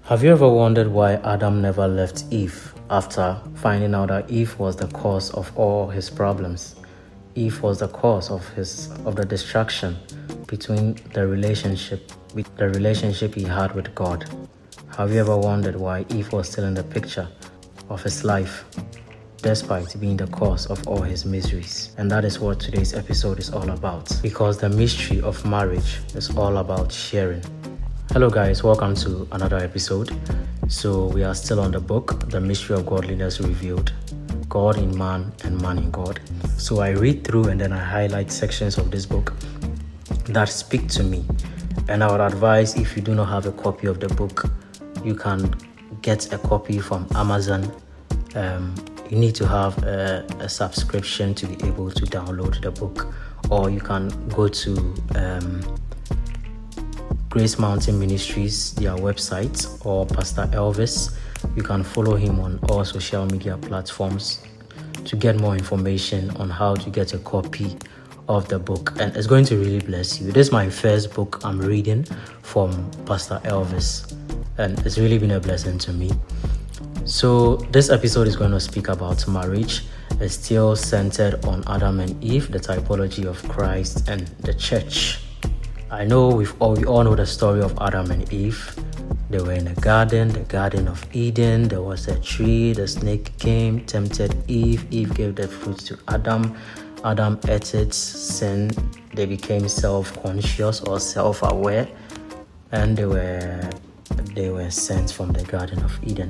Have you ever wondered why Adam never left Eve after finding out that Eve was the cause of all his problems? Eve was the cause of the distraction between the relationship he had with God. Have you ever wondered why Eve was still in the picture of his life, despite being the cause of all his miseries? And that is what today's episode is all about, because the mystery of marriage is all about sharing. Hello guys, welcome to another episode. So we are still on the book, The Mystery of Godliness Revealed, God in Man and Man in God. So I read through and then I highlight sections of this book that speak to me. And I would advise, if you do not have a copy of the book, you can get a copy from Amazon. You need to have a subscription to be able to download the book, or you can go to Grace Mountain Ministries, their website, or Pastor Elvis. You can follow him on all social media platforms to get more information on how to get a copy of the book, and it's going to really bless you. This is my first book I'm reading from Pastor Elvis, and it's really been a blessing to me. So this episode is going to speak about marriage. It's still centered on Adam and Eve, the typology of Christ and the church. I know we all know the story of Adam and Eve. They were in the Garden of Eden. There was a tree. The snake came, tempted Eve. Eve gave the fruit to Adam. Adam ate it, sinned. They became self-conscious or self-aware, and they were sent from the Garden of Eden.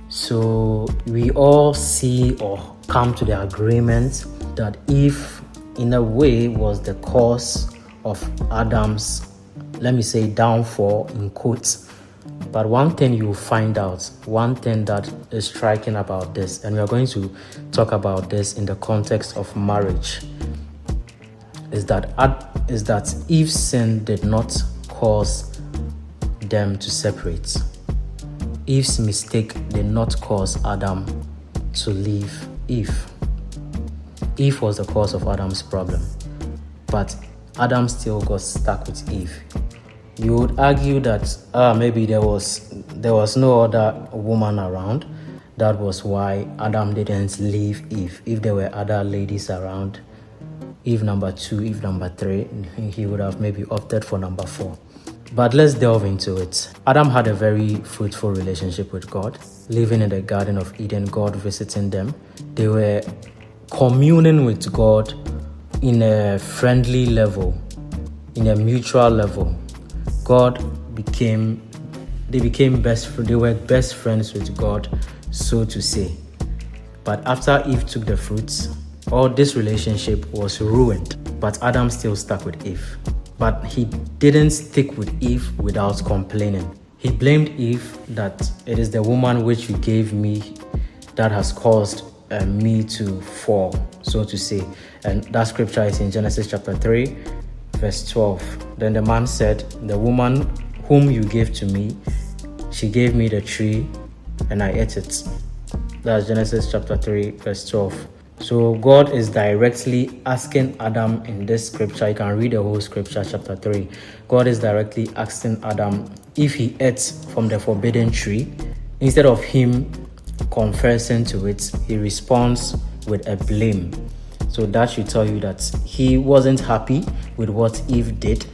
So we all see or come to the agreement that Eve, in a way, was the cause of Adam's, let me say, downfall in quotes. But one thing you will find out, one thing that is striking about this, and we are going to talk about this in the context of marriage, is that Eve's sin did not cause them to separate. Eve's mistake did not cause Adam to leave Eve. Eve was the cause of Adam's problem, but Adam still got stuck with Eve. You would argue that maybe there was no other woman around. That was why Adam didn't leave Eve. If there were other ladies around, Eve number 2, Eve number 3, he would have maybe opted for number 4. But let's delve into it. Adam had a very fruitful relationship with God, living in the Garden of Eden, God visiting them. They were communing with God in a friendly level, in a mutual level. They became best friends. They were best friends with God, so to say. But after Eve took the fruits, all this relationship was ruined. But Adam still stuck with Eve. But he didn't stick with Eve without complaining. He blamed Eve that it is the woman which you gave me that has caused me to fall, so to say. And that scripture is in Genesis chapter 3, verse 12. Then the man said, the woman whom you gave to me, she gave me the tree and I ate it. That's Genesis chapter 3, verse 12. So God is directly asking Adam in this scripture. You can read the whole scripture, chapter 3. God is directly asking Adam if he ate from the forbidden tree. Instead of him confessing to it, he responds with a blame. So that should tell you that he wasn't happy with what Eve did.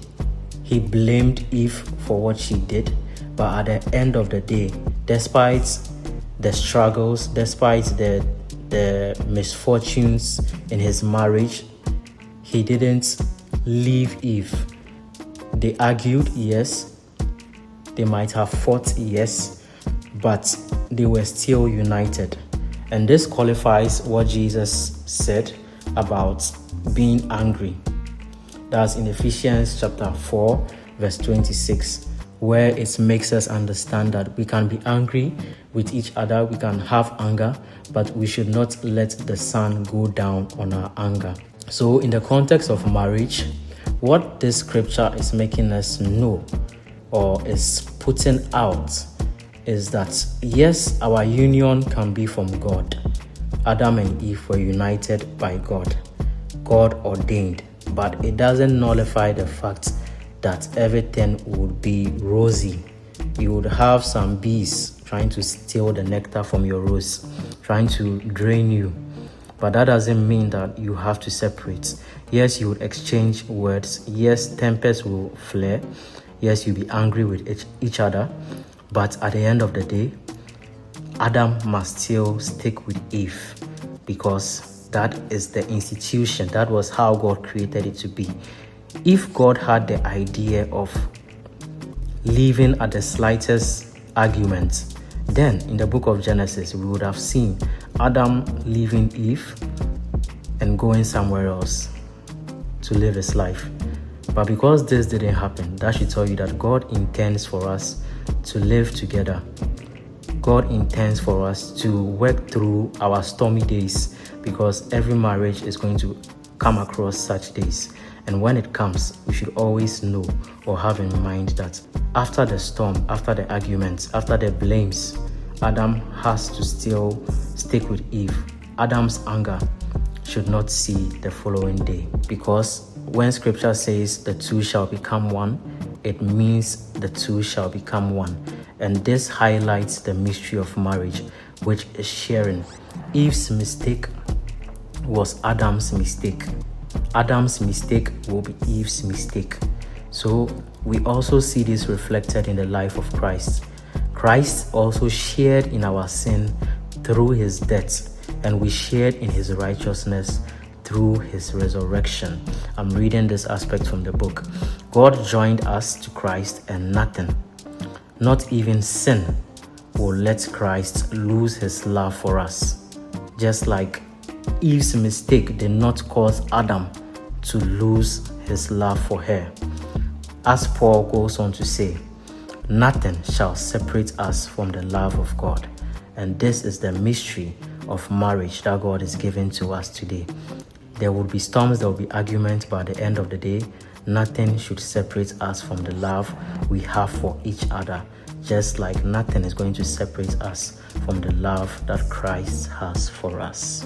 He blamed Eve for what she did. But at the end of the day, despite the struggles, despite the misfortunes in his marriage, he didn't leave Eve. They argued, yes. They might have fought, yes. But they were still united. And this qualifies what Jesus said about being angry. That's in Ephesians chapter 4, verse 26, where it makes us understand that we can be angry with each other, we can have anger, but we should not let the sun go down on our anger. So in the context of marriage, what this scripture is making us know, or is putting out, is that yes, our union can be from God. Adam and Eve were united by God. God ordained, but it doesn't nullify the fact that everything would be rosy You would have some bees trying to steal the nectar from your rose, trying to drain you. But that doesn't mean that you have to separate. Yes, you would exchange words. Yes, tempers will flare. Yes, you'll be angry with each other. But at the end of the day, Adam must still stick with Eve, because that is the institution. That was how God created it to be. If God had the idea of leaving at the slightest argument, then in the book of Genesis, we would have seen Adam leaving Eve and going somewhere else to live his life. But because this didn't happen, that should tell you that God intends for us to live together. God intends for us to work through our stormy days, because every marriage is going to come across such days. And when it comes, we should always know or have in mind that after the storm, after the arguments, after the blames, Adam has to still stick with Eve. Adam's anger should not see the following day, because when scripture says the two shall become one, it means the two shall become one. And this highlights the mystery of marriage, which is sharing. Eve's mistake was Adam's mistake. Adam's mistake will be Eve's mistake. So we also see this reflected in the life of Christ. Christ also shared in our sin through his death, and we shared in his righteousness through his resurrection. I'm reading this aspect from the book. God joined us to Christ, and nothing, not even sin, will let Christ lose his love for us. Just like Eve's mistake did not cause Adam to lose his love for her. As Paul goes on to say, nothing shall separate us from the love of God. And this is the mystery of marriage that God is giving to us today. There will be storms, there will be arguments, but at the end of the day, nothing should separate us from the love we have for each other, just like nothing is going to separate us from the love that Christ has for us.